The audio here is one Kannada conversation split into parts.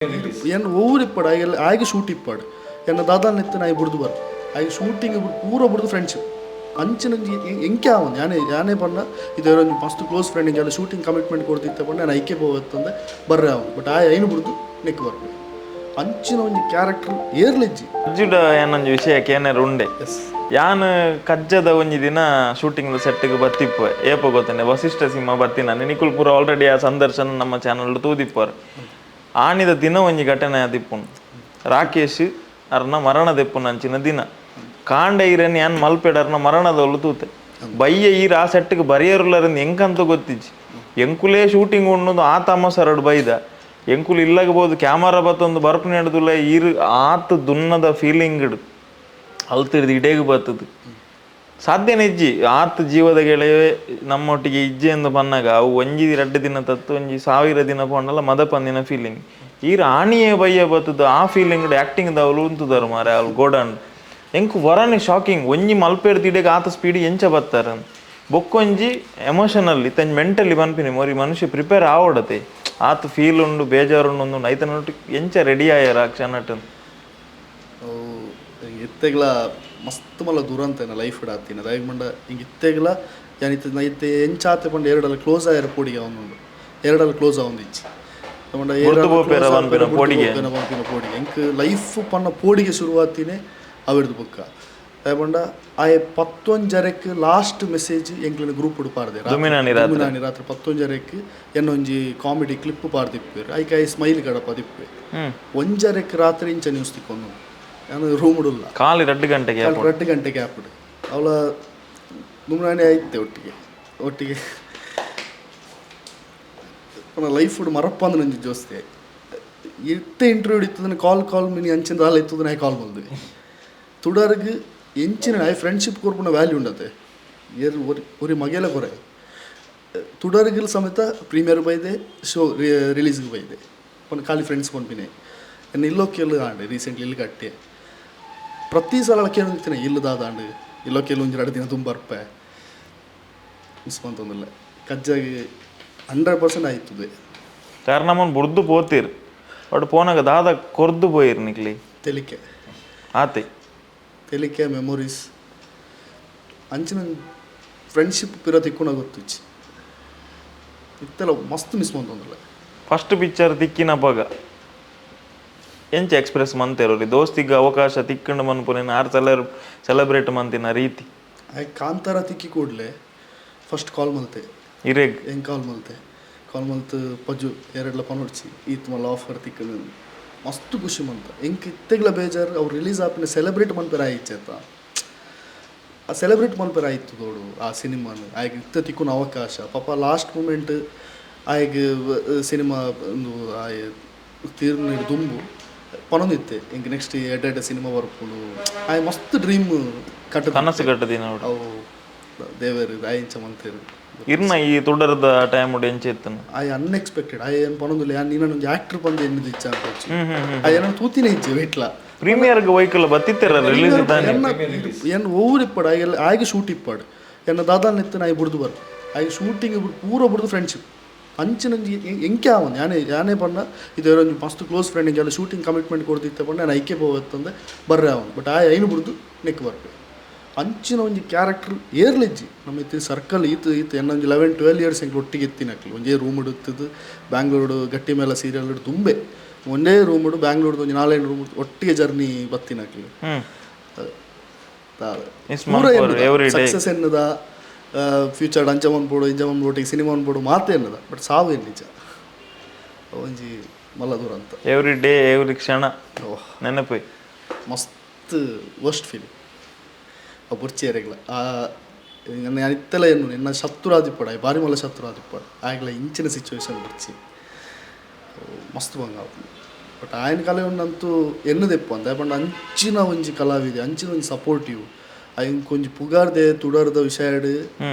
ಏನು ಓವರ್ ಇಪ್ಪಾಡು ಆಯ್ಗೆ ಶೂಟ್ ಇಪ್ಪಾಡು ಎನ್ನ ದಾದಾನ ಎತ್ತು ನಾಯಿ ಬಿಡ್ದು ಬರ್ ಆಯ್ಗೆ ಶೂಟಿಂಗ್ ಪೂರ ಬಿಡ್ದು ಫ್ರೆಂಡ್ಶಿಪ್ ಅಂಚಿನ ಎಂಕೆ ಅವನು ಯಾನೇ ಪಂಡ ಇದು ಒಂದು ಮಸ್ತ್ ಕ್ಲೋಸ್ ಫ್ರೆಂಡಿಂಗ್ ಎಲ್ಲ ಶೂಟಿಂಗ್ ಕಮಿಟ್ಮೆಂಟ್ ಕೊಡ್ತಿದ್ದೆ ಪಂಡ ನಾನು ಐಕೆ ಹೋಗುತ್ತಂದೆ ಬರ್ರೆ ಅವನು ಬಟ್ ಐನು ಬಿಡ್ದು ನೆಕ್ ಬರ್ಬೇಕು ಅಂಚಿನ ಒಂದು ಕ್ಯಾರೆಕ್ಟರ್ ಏರ್ಲೆಜ್ಜಿ ಅಜ್ಜಿಡ ಏನೊಂದು ವಿಷಯಕ್ಕೆ ಏನಾರು ಉಂಡೆ ಯಾನ್ ಕಜ್ಜದ ಒಂಜಿ ದಿನ ಶೂಟಿಂಗ್ ಸೆಟ್ಗೆ ಬತ್ತಿಪ್ಪು ಏಪ ಗೊತ್ತೇನೆ ವಸಿಷ್ಠ ಸಿಂಹ ಬತ್ತಿನ ನಿಕುಲ್ ಪೂರ ಆಲ್ರೆಡಿ ಆ ಸಂದರ್ಶನ ನಮ್ಮ ಚಾನಲ್ ತೂದಿಪ್ಪರು ಆಣಿದ ದಿನ ಒಂಜಿ ಘಟನೆ ಆದಿಪ್ಪುಂಡು ರಾಕೇಶ್ ಅರ್ನ ಮರಣ ದೆಪ್ಪುನ ಅಂಚಿನ ದಿನ ಕಾಂಡ ಈರನ್ ಯಾನ್ ಮಲ್ಪೆಡರ್ನ ಮರಣದವಳು ತೂತೆ ಬಯ್ಯ ಈರ ಆ ಸೆಟ್ಗೆ ಬರೆಯರುಲ್ಲರಿಂದ ಎಂಕಂತ ಗೊತ್ತಿಜ್ಜಿ ಎಂಕುಲೇ ಶೂಟಿಂಗ್ ಉಣ್ಣದು ಆ ತಮ್ಮಸರಡು ಬೈದ ಎಂಕುಲು ಇಲ್ಲಗಬಹುದು ಕ್ಯಾಮರಾ ಬತ್ತೊಂದು ಬರ್ಪು ನಡೆದುಲ್ಲ ಈರು ಆತ ದುನ್ನದ ಫೀಲಿಂಗ್ ಇಡು ಅಲ್ತಿರ್ದು ಇಡೇಗೆ ಬರ್ತದೆ ಸಾಧ್ಯನೇ ಇಜ್ಜಿ ಆತ ಜೀವದ ಗೆಳೆಯವೇ ನಮ್ಮೊಟ್ಟಿಗೆ ಇಜ್ಜೆ ಎಂದು ಬಂದಾಗ ಅವು ಒಂಜಿ 2 ದಿನ ತತ್ತು ಒಂಜಿ 1000 ದಿನ ಪಂಡಲ್ಲ ಮದಪಂದಿನ ಫೀಲಿಂಗ್ ಈರು ಆಣಿಯೇ ಬಯ್ಯ ಬರ್ತದ ಆ ಫೀಲಿಂಗ್ ಆ್ಯಕ್ಟಿಂಗ್ ಅವಳು ಉಂತದಾರು ಮಾರೆ ಅವ್ಳು ಗೋಡನ್ ಎಂಕು ವರನೆ ಶಾಕಿಂಗ್ ಒಂಜಿ ಮಲ್ಪೇರ್ದು ಇಡೇಗೆ ಆತ ಸ್ಪೀಡ್ ಎಂಚ ಬತ್ತಾರ ಬೊಕ್ಕೊಂಜಿ ಎಮೋಷನಲ್ಲಿ ತಂಜಿ ಮೆಂಟಲಿ ಬನ್ಪಿನಿ ಮೋರಿ ಮನುಷ್ಯ ಪ್ರಿಪೇರ್ ಆವಡತೆ ಆತ ಫೀಲ್ ಉಂಡು ಬೇಜಾರುಂಡು ಐತನೊಟ್ಟು ಎಂಚ ರೆಡಿ ಆಯ್ಯಾರ ಆ ಕ್ಷಣಟ್ ಇತ್ತೆಗ್ಲ ಮಸ್ತ್ ಮಲ್ಲ ದುರಂತ ಲೈಫ್ ಇಡಾತೀನಿ ಅದಾಗ ಮಂಡ ಹಿಂಗೆ ಇತ್ತೆಗ್ಲ ಯಾನಿತ್ತು ಇತ್ತೆ ಎಂಚಾತೆ ಪಂಡ ಎರಡಲ್ಲ ಕ್ಲೋಸ್ ಆಯ್ಯಾರ ಪೋಡಿಗೆ ಅವನೊಂದು ಎರಡಲ್ಲ ಕ್ಲೋಸ್ ಆಗೊಂದು ಇಚ್ಚಿ ಪೋಡಿಗೆ ಎಂಕ್ ಲೈಫ್ ಪನ್ನ ಪೋಡಿಗೆ ಶುರುವಾತಿನೇ ಅವಿಡ್ದು ಬುಕ್ಕ ಪಂಡ ಆಯ್ 11 ಲಾಸ್ಟ್ ಮೆಸೇಜ್ ಎಂಕ್ಲಿನ ಗ್ರೂಪ್ ಪಾಡ್ದೆ ರಾತ್ರಿ 11 ಎನ್ನೊಂಜಿ ಕಾಮಿಡಿ ಕ್ಲಿಪ್ ಪಾಡ್ದಿಪ್ಪೇರು ಐಕೆ ಐ ಸ್ಮೈಲ್ ಗಡಪ ದಿಪ್ಪೆ 1 ರಾತ್ರಿ ಇಂಚ ನ್ಯೂಸ್ ತಿಕ್ಕೊಂಡು ನಾನು ರೂಮ್ ಇಡಲ್ಲ ಕಾಲಿ 2 ಗಂಟೆಗೆ ಹಾಕ್ಬಿಡು ಅವಳ ದುಮ್ನಾಣಿ ಆಯ್ತೆ ಒಟ್ಟಿಗೆ ಲೈಫ್ ಮರಪ್ಪ ಅಂದ್ರೆ ನಂಜಿ ಜೋಸ್ತಿ ಇತ್ತೆ ಇಂಟರ್ವ್ಯೂ ಇತ್ತದನ್ನ ಕಾಲ್ ಮಿನಿ ಅಂಚಿನ ರಾಲ ಇತ್ತದ ನಾ ಕಾಲ್ ಮಾಡಿದ್ವಿ ತುಡರ್ಗೆ ಎಂಚಿನ ನಾಯಿ ಫ್ರೆಂಡ್ಶಿಪ್ ಕೊರ್ಪುನ ವ್ಯಾಲ್ಯೂ ಉಂಡತೆ ಒರಿ ಮಗೆಲ ಕೊರೆ ತುಡರ್ಗಿಲ್ ಸಮೇತ ಪ್ರೀಮಿಯರ್ ಬೈದೆ ಶೋ ರಿಲೀಸ್ಗೆ ಬೈದೆ ಒಂದು ಖಾಲಿ ಫ್ರೆಂಡ್ಸ್ ಕೊಂಡ್ಬಿನೆ ಎನ್ನು ಇಲ್ಲೋಕೆಲ್ಲ ಆಂಡೆ ರೀಸೆಂಟ್ಲಿ ಇಲ್ಲಿ ಕಟ್ಟೆ ಪ್ರತಿ ಸಲ ಕೇಳಿರ್ತೀನಿ ಇಲ್ಲದಾಂಡು ಇಲ್ಲೋಕೆಲ್ಲ 1-2 ದಿನ ತುಂಬ ಬರ್ಪೆ ಮಿಸ್ ಬಂತಂದಿಲ್ಲ ಕಜ್ಜಾಗಿ 100% ಆಯ್ತದೆ ಕಾರಣ ನಮ್ಮನ್ನು ಬುಡ್ದು ಪೋತೀರು ಬಟ್ ಪೋನಾಗ ದಾದ ಕೊರ್ದು ಪೋಯಿರು ನಿಕ್ಲಿ ತೆಲಿಕೆ ಆತೆ ತೆಲಿಕೆ ಮೆಮೊರೀಸ್ ಅಂಚಿನ ಫ್ರೆಂಡ್ಶಿಪ್ ಪಿರ ತಿಕ್ಕೋಣ ಗೊತ್ತಿಚ್ಚಿ ಇತ್ತೆಲ್ಲ ಮಸ್ತ್ ಮಿಸ್ ಬಂತಂದಿಲ್ಲ ಫಸ್ಟ್ ಪಿಕ್ಚರ್ ತಿಕ್ಕಿನ ಪಗ ಎಂಚ ಎಕ್ಸ್ಪ್ರೆಸ್ ಮಂತೇರೋರಿ ದೋಸ್ತಿಗೆ ಅವಕಾಶ ತಿಕ್ಕೊಂಡು ಮನ್ಪುನೇನು ಆರು ಸೆಲೆಬ್ರೇಟ್ ಮಂತಿನ ರೀತಿ ಕಾಂತಾರ ತಿಕ್ಕಿ ಕೂಡಲೇ ಫಸ್ಟ್ ಕಾಲ್ ಮಲ್ತೆ ಇರೇಗ್ ಹೆಂಗೆ ಕಾಲ್ ಮಲ್ತು ಪಜು 2 ಪನೋಡ್ಸಿ ಈತ್ ಮಲ್ಲ ಆಫರ್ ತಿಕ್ಕನು ಮಸ್ತ್ ಖುಷಿ ಮಂತ ಹೆಂಗೆ ಇತ್ತೆಗ್ಲ ಬೇಜಾರು ಅವ್ರು ರಿಲೀಸ್ ಆಪಿನ ಸೆಲೆಬ್ರೇಟ್ ಮನ್ಪೇರ ಆಯ್ತು ಆ ಸೆಲೆಬ್ರೇಟ್ ಮನ್ಪೇರ ಆಯ್ತು ದೋಡು ಆ ಸಿನಿಮಾನು ಆಯ್ಗೆ ಇತ್ತ ತಿಕ್ಕುನ ಅವಕಾಶ ಪಾಪ ಲಾಸ್ಟ್ ಮೂಮೆಂಟ್ ಆಯ್ಗೆ ಸಿನಿಮಾ ಒಂದು ತೀರ್ನ ದುಂಬು ಪನೊಂದಿತ್ತೆ ಹಿಂಗೆ ನೆಕ್ಸ್ಟ್ ಎಡ್ಡೆ ಸಿನಿಮಾ ಬರ್ಕೊಂಡು ಆಯ್ ಮಸ್ತ್ ಡ್ರೀಮ್ ಕನಸು ಕಟ್ಟದಿನ ಅವು ದೇವರು ಆಯ್ಚ ಮಂತೇರು ಇರ್ನ ಈ ತುಡರದ ಟೈಮ್ ಎಂಚ ಇತ್ತನು ಆಯ್ ಅನ್ಎಕ್ಸ್ಪೆಕ್ಟೆಡ್ ಆಯ್ ಏನು ಪನೊಂದಿಲ್ಲ ನೀನೊಂದು ಆ್ಯಕ್ಟರ್ ಬಂದು ಎನ್ನಿದ್ದು ಇಚ್ಛೆ ಅನ್ಕೋಚು ಆಯ್ ಏನೋ ತೂತಿನೇ ಇಚ್ಛೆ ವೇಟ್ಲ ಪ್ರೀಮಿಯರ್ಗೆ ವೈಕಲ್ ಬತ್ತಿತ್ತಾರ ರಿಲೀಸ್ ಏನು ಓವರ್ ಇಪ್ಪಾಡು ಆಯ್ಗೆ ಶೂಟ್ ಇಪ್ಪಾಡು ಎನ್ನ ದಾದಾನ ಎತ್ತು ನಾಯಿ ಬಿಡ್ದು ಬರ್ ಆಯ್ಗೆ ಶೂಟಿಂಗ್ ಪೂರ ಬಿಡ್ದು ಫ್ರೆಂಡ್ಶಿಪ್ ಅಂಚಿನ ಎಂಕೆ ಅವನು ಯಾನೇ ಪಂಡ ಇದು ಒಂದು ಮಸ್ತ್ ಕ್ಲೋಸ್ ಫ್ರೆಂಡಿಂಗ್ ಎಲ್ಲ ಶೂಟಿಂಗ್ ಕಮಿಟ್ಮೆಂಟ್ ಕೊಡ್ತಿದ್ದೆ ಪಂಡ ನಾನು ಐಕೆ ಹೋಗುತ್ತಂದೆ ಬರ್ರೆ ಅವನು ಬಟ್ ಐನು ಬಿಡ್ದು ನೆಕ್ ಬರ್ಬೇಕು ಅಂಚಿನ ಒಂದು ಕ್ಯಾರೆಕ್ಟರ್ ಏರ್ಲೆಜ್ಜಿ ನಮ್ಮ ಇತ್ತು ಸರ್ಕಲ್ ಈತು ಏನೊಂದು 11-12 ಇಯರ್ಸ್ ಹೆಂಗೆ ಒಟ್ಟಿಗೆ ಎತ್ತಿನಕ್ಲಿ ಒಂದೇ ರೂಮ್ ಇಡುತ್ತಿದ್ದು ಬ್ಯಾಂಗ್ಳೂರು ಗಟ್ಟಿ ಮೇಲೆ ಸೀರಿಯಲ್ ಇಡು ತುಂಬೆ ಒಂದೇ ರೂಮ್ ಇಡು ಬ್ಯಾಂಗ್ಳೂರ್ದು ಒಂದು 4 ರೂಮ್ ಒಟ್ಟಿಗೆ ಜರ್ನಿ ಬತ್ತಿನಕ್ಲಿ ಸಕ್ಸಸ್ ಎನ್ನದ ಫ್ಯೂಚರ್ ಅಂಚಮನ್ ಬೋಡು ಸಿನಿಮಾ ಬೋಡು ಮಾತೇ ಎನ್ನದ ಬಟ್ ಸಾವು ಏನು ನಿಜ ಒಂಜಿ ಮಲ್ಲ ದೂರ ಅಂತ ಎವ್ರಿ ಡೇ ಎವ್ರಿ ಕ್ಷಣ ನೆನಪು ಮಸ್ತ್ ವರ್ಸ್ಟ್ ಫೀಲಿಂಗ್ ಬುರ್ಚಿಯರೆಗ್ಲ ನಾನು ಇತ್ತೆಲ್ಲ ಏನು ನನ್ನ ಶತ್ರು ಆದಿಪ್ಪಡ ಬಾರಿ ಮಲ್ಲ ಶತ್ರು ಆದಿಪ್ಪಡ ಆಗಲ ಇಂಚಿನ ಸಿಚುವೇಶನ್ ಬುರ್ಚಿ ಮಸ್ತ್ ಬಂಗ ಬಟ್ ಆಯ್ನ ಕಲೆ ಒಂದಂತೂ ಎನ್ನದೆಪ್ಪು ಅಂತ ಪಂಡ ಅಂಚಿನ ಒಂಜಿ ಕಲಾವಿದೆ ಅಂಚಿನ ಒಂಜಿ ಸಪೋರ್ಟಿವ್ ಆಯ್ನ ಕೊಂಚ ಪುಗಾರ್ದೆ ತುಡಾರ್ದ ವಿಷಯಡ್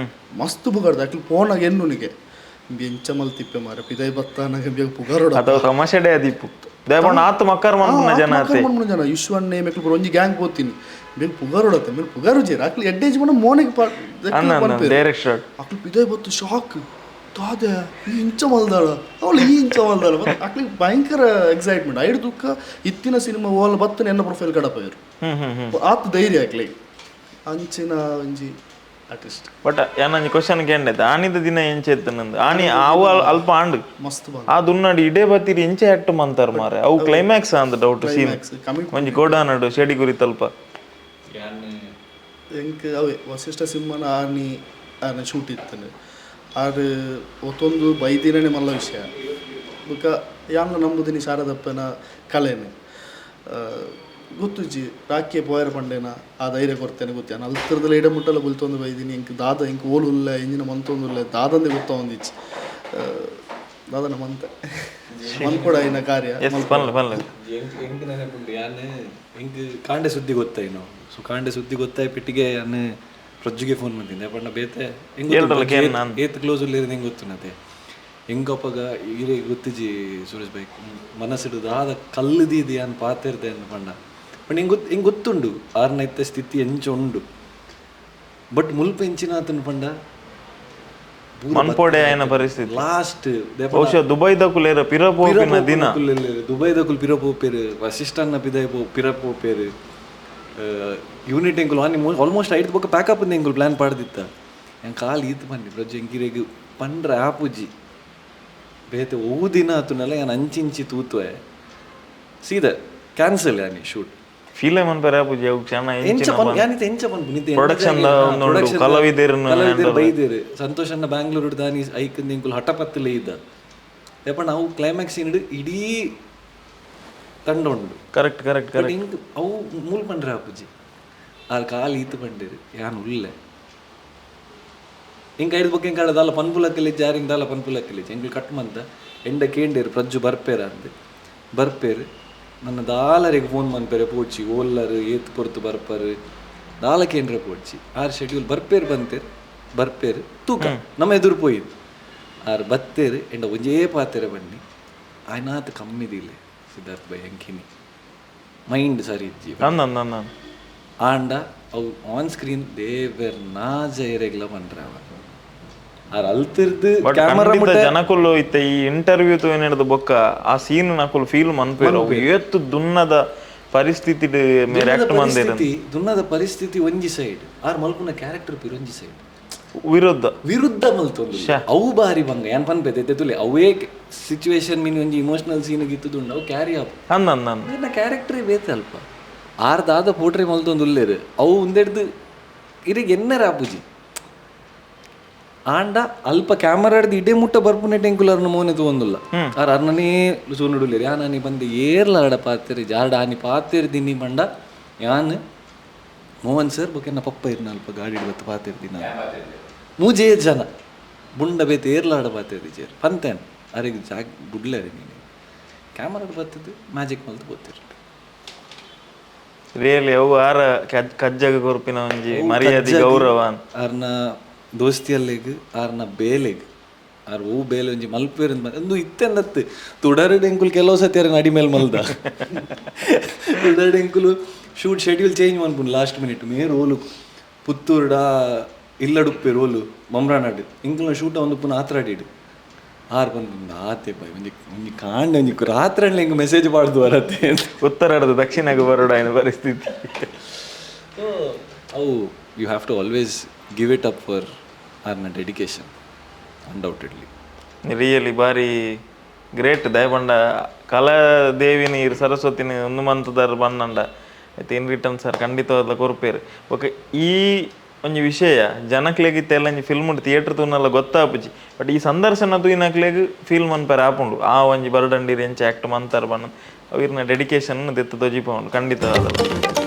ಮಸ್ತ್ ಪುಗಾರ್ದೆ ಅಕ್ಲಿ ಪೋನಾಗ ಎನ್ನುನಿಗೆ ಎಂಚ ಮಲ್ತಿಪ್ಪೆ ಮಾರ ಪಿದೈ ಬತ್ತ ನನಗೆ ಬೇಗ ಪುಗಾರೋಡ ತಮಾಷೆ ಡೇ ಆದಿಪ್ಪು ದೇವಣ್ಣ ಆತು ಮಕ್ಕರ್ ಮನ್ಪುನ ಜನ ಯುಶ್ವನ್ನೇ ಮೇಕ್ಲು ಒಂಜಿ ಗ್ಯಾಂಗ್ ಹೋಗ್ತೀನಿ ಬೇಗ ಪುಗಾರೋಡತ್ತೆ ಮೇಲೆ ಪುಗಾರು ಜೇರ ಅಕ್ಲಿ ಎಡ್ಡೇಜ್ ಮನ ಮೋನಿಗೆ ಅಕ್ಲು ಪಿದೈ ಬತ್ತು ಶಾಕ್ ಅದೇ ಈ ಇಂಚ ಮಲ್ದಾಳ ಅವಳು ಈ ಇಂಚ ಮಲ್ದಾಳ ಮತ್ತು ಅಕ್ಲಿಗೆ ಭಯಂಕರ ಎಕ್ಸೈಟ್ಮೆಂಟ್ ಐಡು ದುಃಖ ಇತ್ತಿನ ಸಿನಿಮಾ ಓಲ್ ಬತ್ತನ ಎನ್ನ ಪ್ರೊಫೈಲ್ ಕಡಪಯ್ಯರು ಆತು ಧೈರ್ಯ ಆಗ್ಲಿ ಅಂಚಿನ ಒಂಜಿ ಆರ್ಟಿಸ್ಟ್ ಬಟ್ ಏನಂಜಿ ಕ್ವಶನ್ ಕೇಂಡೈತೆ ಆನಿದ ದಿನ ಎಂಚೆ ಎತ್ತನಂದು ಆನಿ ಅವು ಅಲ್ಪ ಆಂಡು ಮಸ್ತ್ ಬಂದ ಆ ದುನ್ನಾಡಿ ಇಡೇ ಬತ್ತೀರಿ ಎಂಚೆ ಆಕ್ಟ್ ಮಂತಾರ ಮಾರೆ ಅವು ಕ್ಲೈಮ್ಯಾಕ್ಸ್ ಅಂದ ಡೌಟ್ ಸೀನ್ ಒಂಜಿ ಕೋಡಾನಡು ಶೆಡಿ ಗುರಿ ತಲ್ಪ ಎಂಕ್ ಅವೇ ವಸಿಷ್ಠ ಸಿಂಹನ ಆನೆ ಶೂಟ್ ಇತ್ತಾನೆ ಆರು ಒತ್ತೊಂದು ಬೈದಿನೇ ಮಲ್ಲ ವಿಷಯ ಬುಕ್ಕ ಯಾಂಗ ನಂಬುದಿನಿ ಶಾರದಪ್ಪನ ಕಲೆನೆ ಗೊತ್ತುಜ್ಜಿ ರಾಕಿಯ ಪೋಯರ್ ಪಂಡೇನ ಆ ಧೈರ್ಯ ಕೊಡ್ತೇನೆ ಗೊತ್ತೇನೆ ಅಲ್ತರದಲ್ಲಿ ಇಡ ಮುಟ್ಟಲ್ಲ ಬುಲ್ತೊಂದು ಬೈದಿನಿ ಇಂಕ ದಾದ ಇಂಕ ಓಲುಲ್ಲ ಎಂಜಿನ ಮಂತೊಂದುಲ್ಲ ದಾದಂದೆ ಗೊತ್ತ ಒಂದಿಚ್ಚಿ ದಾದನ ಮಂತ ಮನ್ಕೊಡ ಇನ್ನ ಕಾರ್ಯ ಎಂಕ್ ನೆನಪುಂಡು ಯಾನು ಎಂಕ್ ಕಾಂಡೆ ಸುದ್ದಿ ಗೊತ್ತಾಯಿನು ಸೊ ಕಾಂಡೆ ಸುದ್ದಿ ಗೊತ್ತಾಯಿ ಪೆಟ್ಟಿಗೆ ಯಾನು ಪ್ರಜ್ಜುಗೆ ಫೋನ್ ಮಾಡ್ತೀನಿ ಪಂಡ ಬೇತೆ ಏತ್ ಕ್ಲೋಸ್ ಉಳ್ಳೇರಿ ಹೆಂಗೆ ಗೊತ್ತುನತೆ ಹೆಂಗಪ್ಪಗ ಈರೇ ಗೊತ್ತಿಜಿ ಸುರೇಶ್ ಬೈಕ್ ಮನಸ್ಸಿಡುದು ಆದ ಕಲ್ಲುದಿ ಇದು ಯಾನು ಪಾತಿರ್ದೆ ಅಂತ ಪಂಡ ಬಟ್ ಹಿಂಗೆ ಗೊತ್ತುಂಡು ಆರ್ನೈತ ಸ್ಥಿತಿ ಎಂಚ ಉಂಡು ಬಟ್ ಮುಲ್ಪ ಎಂಚಿನ ಆತನ ಪಂಡ ಮನ್ಪೋಡೆ ಆಯ್ನ ಪರಿಸ್ಥಿತಿ ಲಾಸ್ಟ್ ಬಹುಶಃ ದುಬೈದಕುಲೇರ ಪಿರಪೋಪಿನ ದಿನ ದುಬೈದಕುಲ್ ಪಿರಪೋಪೇರು ವಸಿಷ್ಠನ್ನ ಪಿರಪೋಪೇರು ಯೂನಿಟ್ ಎಂಕುಲು ಆನಿ ಆಲ್ಮೋಸ್ಟ್ ಐದು ಪಕ್ಕ ಪ್ಯಾಕಪ್ ಎಂಕುಲು ಪ್ಲಾನ್ ಪಾಡ್ದಿತ್ತ ಹೆಂಗೆ ಕಾಲು ಈತು ಬನ್ನಿ ಪ್ರಜ್ಜು ಎಂಕಿರೆಗ್ ಪಂಡ್ರ ಆಪುಜಿ ಬೇತೆ ಓ ದಿನ ಆತನಲ್ಲ ಯಾನು ಅಂಚಿಂಚಿ ತೂತ್ವೆ ಸೀದಾ ಕ್ಯಾನ್ಸಲ್ ಯಾನಿ ಶೂಟ್ ಫೀಲ್ ಮನ್ಪರ ಆಪುಜಿ ಅವು ಕ್ಷಣ ಪ್ರೊಡಕ್ಷನ್ ಕಲಾವಿದರು ಬೈದೇರು ಸಂತೋಷನ್ನ ಬ್ಯಾಂಗ್ಳೂರು ದಾನಿ ಐಕಂದು ಎಂಕುಲು ಹಠಪತ್ತಲೇ ಇದ್ದ ಯಾಪ ನಾವು ಕ್ಲೈಮ್ಯಾಕ್ಸ್ ಏನಿಡು ಇಡೀ ತಂಡ ಉಂಡು ಕರೆಕ್ಟ್ ಕರೆಕ್ಟ್ ಕರೆಕ್ಟ್ ಹಿಂಗೆ ಅವು ಮೂಲ್ ಪಂಡ್ರೆ ಆಪುಜಿ ಆ ಕಾಲು ಈತು ಪಂಡೇರು ಯಾನು ಉಳ್ಳೆ ಹಿಂಗೆ ಐದು ಬಗ್ಗೆ ಹಿಂಗೆ ದಾಲ ಪನ್ಪುಲಕ್ಕಲಿಜ್ಜಿ ಯಾರಿಂಗ್ ದಾಲ ಪನ್ಪುಲಕ್ಕಲಿಜ್ಜಿ ಎಂಗ್ಳು ಕಟ್ ಮಂತ ಎಂಡ ಕೇಂಡೇರು ಪ್ರಜ್ಜು ಬರ್ಪೇರ ಅಂದೆ ಬರ್ಪೇರು ನನ್ನ ದಾಲರಿಗೆ ಫೋನ್ ಮನ್ಪೇರೆ ಪೋಡ್ಚಿ ಓಲ್ಲರು ಏತ್ ಪೊರ್ತು ಬರ್ಪರು ದಾಲ ಕೇಂದ್ರ ಪೋಡ್ಚಿ ಆರು ಶೆಡ್ಯೂಲ್ ಬರ್ಪೇರು ಬಂತೇರು ಬರ್ಪೇರು ತೂಕ ನಮ್ಮ ಎದುರು ಪೋಯಿದ್ದು ಆರು ಬತ್ತೇರು ಎಂಡ ಒಂಜೇ ಪಾತೆರೆ ಬನ್ನಿ ಆಯ್ನಾತ್ ಕಮ್ಮಿದಿಲ್ಲ ಸಿದ್ಧಾರ್ಥ ಬೈ ಹೆಂಕಿನಿ ಮೈಂಡ್ ಸರಿ ಇಜ್ಜಿ ಆಂಡ ಅವು ಆನ್ ಸ್ಕ್ರೀನ್ ದೇವರ್ ನಾಜೈರೆಗ್ಲ ಪಂಡ್ರೆ ಅವ ಆರ್ ಅಲ್ತಿರ್ದು ಕ್ಯಾಮರಾ ಜನಕುಲು ಇತ್ತೆ ಈ ಇಂಟರ್ವ್ಯೂ ತು ಏನಿಡ್ದು ಬೊಕ್ಕ ಆ ಸೀನ್ ನಕುಲು ಫೀಲ್ ಮನ್ಪೇರು ಏತ್ತು ದುನ್ನದ ಪರಿಸ್ಥಿತಿ ಮೇರೆ ಆಕ್ಟ್ ಮಂದೇರ ದುನ್ನದ ಪರಿಸ್ಥಿತಿ ಒಂಜಿ ಸೈಡ್ ಆರ್ ಮಲ್ಪುನ ಕ್ಯಾರೆಕ್ಟರ್ ಪಿರ್ ಒಂಜಿ ಸೈಡ್ ವಿರುದ್ಧ ಮಲ್ತೊಂದು ಅವು ಬಾರಿ ಬಂಗ ಏನ್ ಪನ್ಪೇತೆ ತುಲೆ ಅವೇ ಸಿಚುವೇಶನ್ ಮೀನ್ ಒಂಜಿ ಇಮೋಷನಲ್ ಸೀನ್ ಗಿತ್ತುದುಂಡು ಅವು ಕ್ಯಾರಿ ಆಪ್ ನನ್ನ ಕ್ಯಾರೆಕ್ಟರೇ ಬೇತೆ ಅಲ್ಪ ಆರ್ದಾದ ಪೋಟ್ರೆ ಮಲ್ತೊಂದು ಉಲ್ಲೇರು ಅವು ಒಂದೆಡ್ದು ಇರಿಗೆ ಎನ್ನರ ಆಪುಜಿ ಆಂಡ ಅಲ್ಪ ಕ್ಯಾಮರಾ ಹಿಡ್ದು ಇಡೇ ಮುಟ್ಟ ಬರ್ಪುನೆ ಟೆಂಕುಲರ್ನ ಮೋನೆ ತಗೊಂದುಲ್ಲ ಆರ್ ಅರ್ನನೇ ಸೂನುಡುಲ್ಲೇರು ಯಾನಿ ಬಂದು ಏರ್ಲಾಡ ಪಾತಿರಿ ಜಾರ್ಡ ಆನಿ ಪಾತಿರ್ದಿನಿ ಬಂಡ ಯಾನ್ ಮೋಹನ್ ಸರ್ ಬೊಕೆನ್ನ ಪಪ್ಪ ಇರ್ನ ಅಲ್ಪ ಗಾಡಿ ಹಿಡ್ದು ಪಾತಿರ್ದಿನ ಮೂಜೇ ಜನ ಬುಂಡ ಬೇತೆ ಏರ್ಲಾಡ ಪಾತಿರ್ದಿ ಚೇರ್ ಪಂತೇನ್ ಅರೆಗೆ ಜಾಗ ಬುಡ್ಲೇರಿ ನೀನು ಕ್ಯಾಮರಾ ಬರ್ತದ್ದು ಮ್ಯಾಜಿಕ್ ಮಲ್ತು ಗೊತ್ತಿರ ರಿಯಲಿ ಅವು ಆರ ಕಜ್ಜಗ ಕೊರ್ಪಿನ ಒಂಜಿ ಮರ್ಯಾದೆ ಗೌರವ ಆರ್ನ ದೋಸ್ತಿಯಲ್ಲಿಗ್ ಆರ್ನ ಬೇಲೆಗ್ ಆರ್ ಹೂ ಬೇಲೆ ಒಂಜಿ ಮಲ್ಪೇರ್ ಒಂದು ಇತ್ತೆಂದತ್ತು ತುಡರಡೆಂಕುಲು ಕೆಲವು ಸತಿ ಅರೆ ನಡಿ ಮೇಲೆ ಮಲ್ದ ತುಡರಡೆಂಕುಲು ಶೂಟ್ ಶೆಡ್ಯೂಲ್ ಚೇಂಜ್ ಮಾಡ್ಕೊಂಡು ಲಾಸ್ಟ್ ಮಿನಿಟ್ ಮೇ ರೋಲು ಪುತ್ತೂರ್ಡ ಇಲ್ಲಡುಪ್ಪೆ ರೋಲು ಮಮ್ರಾನಾಡು ಇಂಕಲ್ನ ಶೂಟ ಒಂದು ಪುನಃ ಆತ್ರಾಡಿಡು ಆರು ಬಂದು ಆತೆ ಬಾಯ್ ಒಂಜಿ ಕಾಂಡ ಒಂಜಿ ರಾತ್ರಿ ಹಿಂಗೆ ಮೆಸೇಜ್ ಮಾಡ್ದು ಬರತ್ತೆ ಉತ್ತರಾರ್ಧ ದಕ್ಷಿಣಗೆ ಬರೋಡ ಪರಿಸ್ಥಿತಿ ಅವು you have to always give it up for ಆರ್ನ ಡೆಡಿಕೇಶನ್ ಅನ್ಡೌಟೆಡ್ಲಿ ರಿಯಲಿ ಬಾರಿ ಗ್ರೇಟ್ ದಯಪಂಡ ಕಲಾದೇವಿ ನೀರು ಸರಸ್ವತಿನ ಒಂದು ಮಂತದಾರ ಬನ್ನಂಡ ಆಯ್ತು ಇನ್ ರಿಟರ್ನ್ ಸರ್ ಖಂಡಿತವಾದ ಕೊರ್ಪೇರು ಓಕೆ ಈ ಒಂಜಿ ವಿಷಯ ಜನಕ್ಲೆಗಿತ್ತೆಲ್ಲ ಒಂಜಿ ಫಿಲ್ಮ್ ಥಿಯೇಟರ್ ತೂನೆಲ್ಲ ಗೊತ್ತಾಪುಜಿ ಬಟ್ ಈ ಸಂದರ್ಶನ ತೂಯಿನಕ್ಲೆಗ್ ಫೀಲ್ ಮನ್ಪೇರ್ ಆಪುಂಡು ಆ ಒಂಜಿ ಬರ್ಡಂಡಿರಿ ಎಂಚ ಆ್ಯಕ್ಟ್ ಮಂತಾರ ಬನ್ನ ಅವಿರ್ನ ಡೆಡಿಕೇಶನ್ ದೆತ್ತ ತೊಜಿಪುಂಡು ಖಂಡಿತವಾದ